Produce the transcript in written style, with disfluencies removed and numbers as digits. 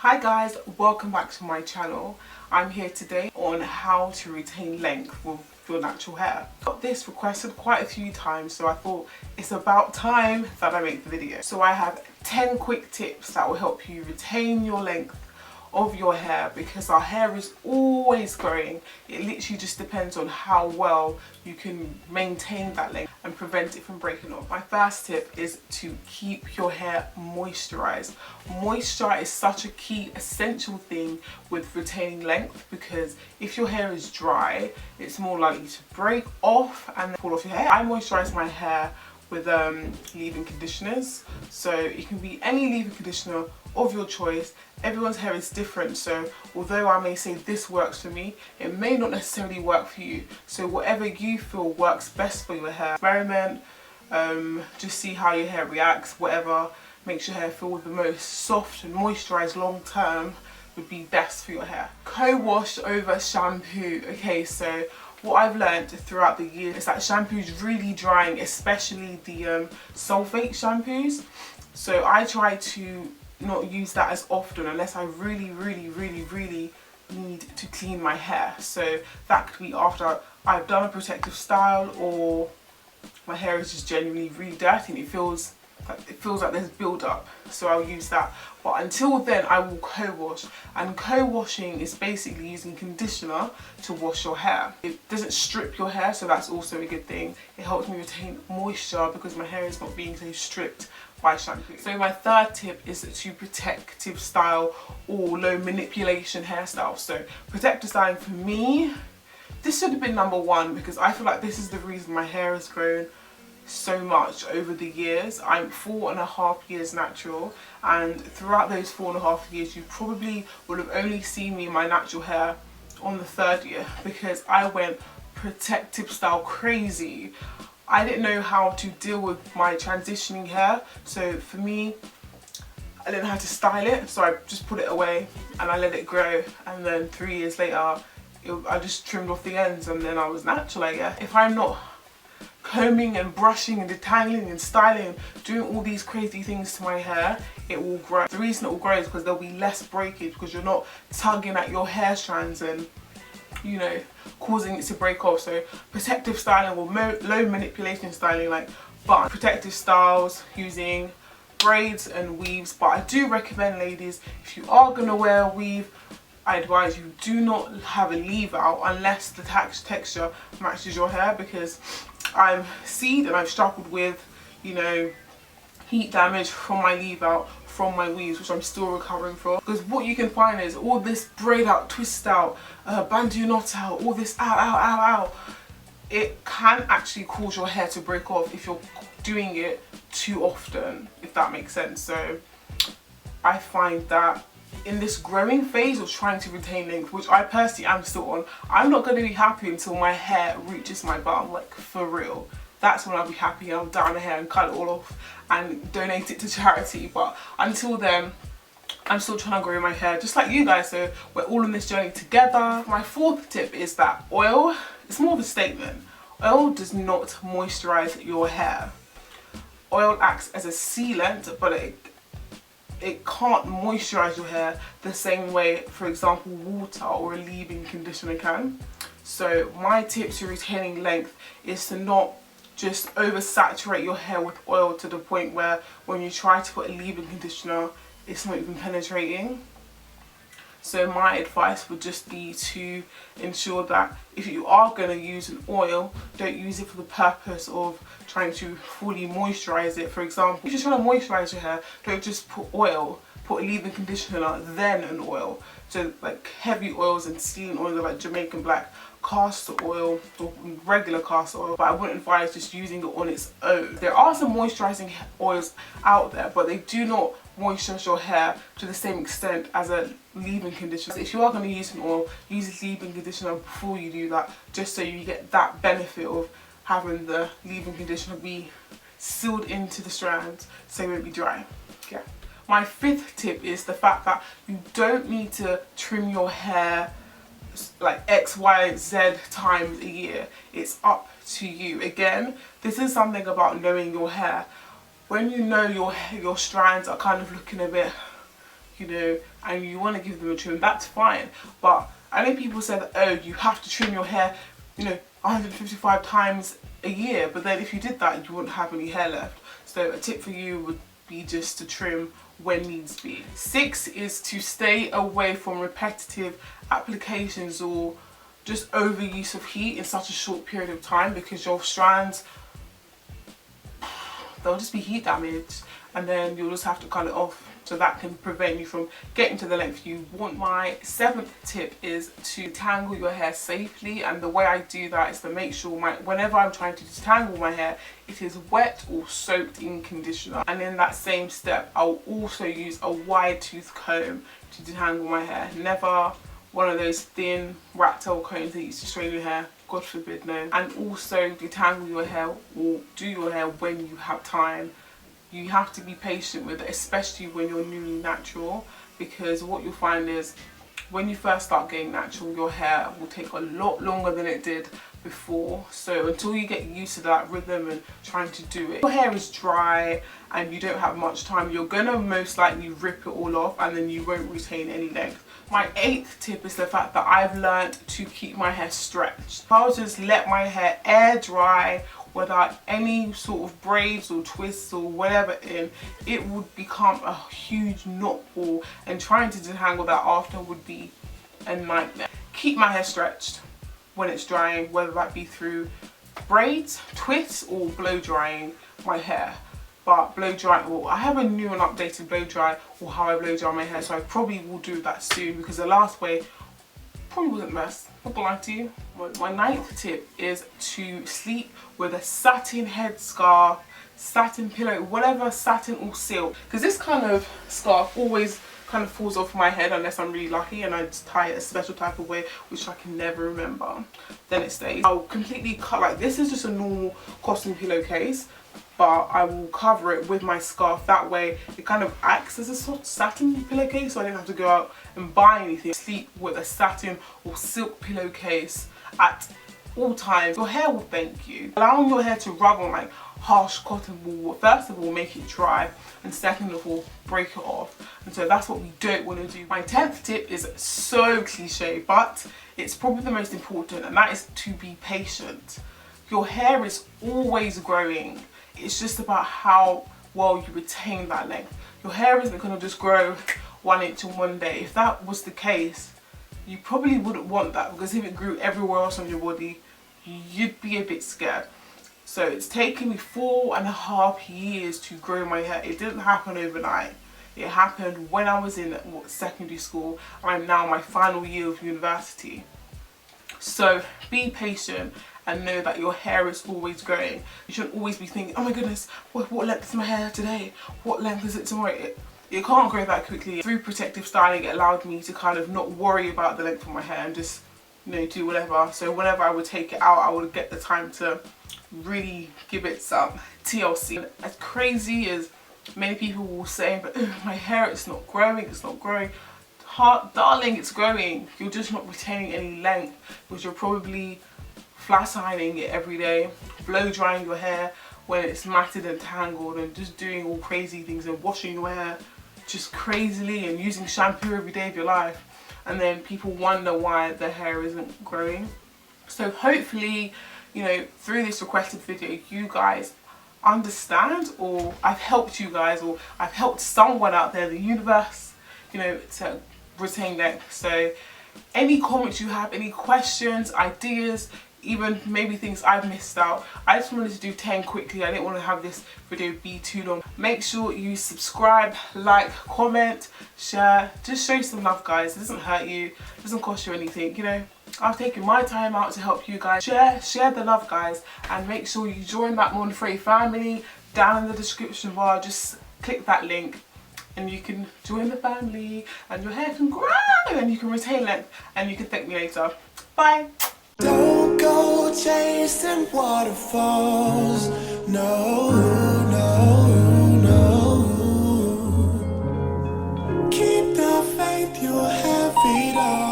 Hi guys, welcome back to my channel. I'm here today on how to retain length with your natural hair. I got this requested quite a few times, so I thought it's about time that I make the video. So I have 10 quick tips that will help you retain your length of your hair, because our hair is always growing. It literally just depends on how well you can maintain that length and prevent it from breaking off. My first tip is to keep your hair moisturized. Moisture is such a key essential thing with retaining length, because if your hair is dry, it's more likely to break off and fall off your hair. I moisturize my hair with leave-in conditioners, so it can be any leave-in conditioner of your choice. Everyone's hair is different, so although I may say this works for me, it may not necessarily work for you. So whatever you feel works best for your hair, experiment, just see how your hair reacts. Whatever makes your hair feel the most soft and moisturized long term would be best for your hair. Co-wash over shampoo. Okay, so what I've learned throughout the years is that shampoo is really drying, especially the sulfate shampoos. So I try to not use that as often unless I really need to clean my hair. So that could be after I've done a protective style, or my hair is just genuinely really dirty and it feels like there's build up, so I'll use that. But until then I will co-wash, and co-washing is basically using conditioner to wash your hair. It doesn't strip your hair, so that's also a good thing. It helps me retain moisture because my hair is not being so stripped by shampoo. So my third tip is to protective style or low manipulation hairstyle. So protective styling for me, this should have been number one, because I feel like this is the reason my hair has grown so much over the years. I'm 4.5 years natural, and throughout those 4.5 years you probably would have only seen me in my natural hair on the third year, because I went protective style crazy. I didn't know how to deal with my transitioning hair, so for me, I didn't know how to style it, so I just put it away and I let it grow, and then 3 years later I just trimmed off the ends and then I was natural, I guess. If I'm not combing and brushing and detangling and styling, doing all these crazy things to my hair, it will grow. The reason it will grow is because there'll be less breakage, because you're not tugging at your hair strands and, you know, causing it to break off. So protective styling or low manipulation styling, like bun protective styles using braids and weaves. But I do recommend, ladies, if you are going to wear a weave, I advise you do not have a leave out unless the texture matches your hair, because I've seen and I've struggled with, you know, heat damage from my leave out from my weaves, which I'm still recovering from. Because what you can find is all this braid out, twist out, bandeau knot out, all this ow. It can actually cause your hair to break off if you're doing it too often, if that makes sense. So I find that in this growing phase of trying to retain length, which I personally am still on, I'm not going to be happy until my hair reaches my bum, like for real. That's when I'll be happy and I'll dye my hair and cut it all off and donate it to charity. But until then, I'm still trying to grow my hair just like you guys, so we're all on this journey together. My fourth tip is that oil, it's more of a statement. Oil does not moisturize your hair. Oil acts as a sealant, but it can't moisturize your hair the same way, for example, water or a leave-in conditioner can. So my tip to retaining length is to not just oversaturate your hair with oil to the point where when you try to put a leave-in conditioner, it's not even penetrating. So my advice would just be to ensure that if you are going to use an oil, don't use it for the purpose of trying to fully moisturize it. For example, if you're trying to moisturize your hair, don't just put oil, put a leave-in conditioner, then an oil. So like heavy oils and sealing oils like Jamaican black, castor oil or regular castor oil, but I wouldn't advise just using it on its own. There are some moisturizing oils out there, but they do not moisturize your hair to the same extent as a leave-in conditioner. If you are going to use an oil, use a leave-in conditioner before you do that, just so you get that benefit of having the leave-in conditioner be sealed into the strands so it won't be dry. Yeah. My fifth tip is the fact that you don't need to trim your hair like X, Y, Z times a year. It's up to you. Again, this is something about knowing your hair. When you know your strands are kind of looking a bit, you know, and you want to give them a trim, that's fine. But I know people say that, oh, you have to trim your hair, you know, 155 times a year, but then if you did that, you wouldn't have any hair left. So a tip for you would be just to trim when needs be. 6 is to stay away from repetitive applications or just overuse of heat in such a short period of time, because your strands, they'll just be heat damaged, and then you'll just have to cut it off. So that can prevent you from getting to the length you want. My 7th tip is to tangle your hair safely, and the way I do that is to make sure whenever I'm trying to detangle my hair, it is wet or soaked in conditioner. And in that same step, I'll also use a wide tooth comb to detangle my hair. Never one of those thin rat tail combs that you use to straighten your hair, God forbid, no. And also detangle your hair or do your hair when you have time. You have to be patient with it, especially when you're newly natural, because what you'll find is when you first start getting natural, your hair will take a lot longer than it did before. So until you get used to that rhythm and trying to do it, your hair is dry and you don't have much time, you're gonna most likely rip it all off and then you won't retain any length. My 8th tip is the fact that I've learned to keep my hair stretched. If I'll just let my hair air dry without any sort of braids or twists or whatever in, it would become a huge knot ball, and trying to detangle that after would be a nightmare. Keep my hair stretched when it's drying, whether that be through braids, twists, or blow drying my hair. But blow dry, well, I have a new and updated blow dry, or how I blow dry my hair, so I probably will do that soon, because the last way probably wasn't the best, not gonna lie to you. My 9th tip is to sleep with a satin headscarf, satin pillow, whatever, satin or silk, because this kind of scarf always kind of falls off my head unless I'm really lucky and I just tie it a special type of way, which I can never remember. Then it stays. I'll completely cut, like this is just a normal cotton pillowcase, but I will cover it with my scarf. That way it kind of acts as a sort of satin pillowcase, so I don't have to go out and buy anything. Sleep with a satin or silk pillowcase at all times. Your hair will thank you. Allowing your hair to rub on like harsh cotton will first of all make it dry, and second of all break it off, and so that's what we don't want to do. My 10th tip is so cliche, but it's probably the most important, and that is to be patient. Your hair is always growing. It's just about how well you retain that length. Your hair isn't going to just grow 1 inch in one day. If that was the case, you probably wouldn't want that, because if it grew everywhere else on your body, you'd be a bit scared. So it's taken me 4.5 years to grow my hair. It didn't happen overnight. It happened when I was in secondary school. I'm now in my final year of university. So be patient and know that your hair is always growing. You shouldn't always be thinking, oh my goodness, what length is my hair today? What length is it tomorrow? It can't grow that quickly. Through protective styling, it allowed me to kind of not worry about the length of my hair and just, you know, do whatever. So whenever I would take it out, I would get the time to really give it some TLC. As crazy as many people will say, but my hair, it's not growing, it's not growing. Darling, it's growing. You're just not retaining any length, because you're probably flat ironing it every day, blow drying your hair when it's matted and tangled, and just doing all crazy things, and washing your hair just crazily, and using shampoo every day of your life, and then people wonder why their hair isn't growing. So hopefully, you know, through this requested video, you guys understand, or I've helped you guys, or I've helped someone out there, the universe, you know, to retain length. So any comments you have, any questions, ideas, even maybe things I've missed out, I just wanted to do 10 quickly. I didn't want to have this video be too long. Make sure you subscribe, like, comment, share. Just show some love, guys. It doesn't hurt you, it doesn't cost you anything, you know. I've taken my time out to help you guys. Share the love, guys, and make sure you join that Janetmonfret family down in the description bar. Just click that link and you can join the family, and your hair can grow and you can retain length, and you can thank me later. Bye. Don't go chasing waterfalls, no, no.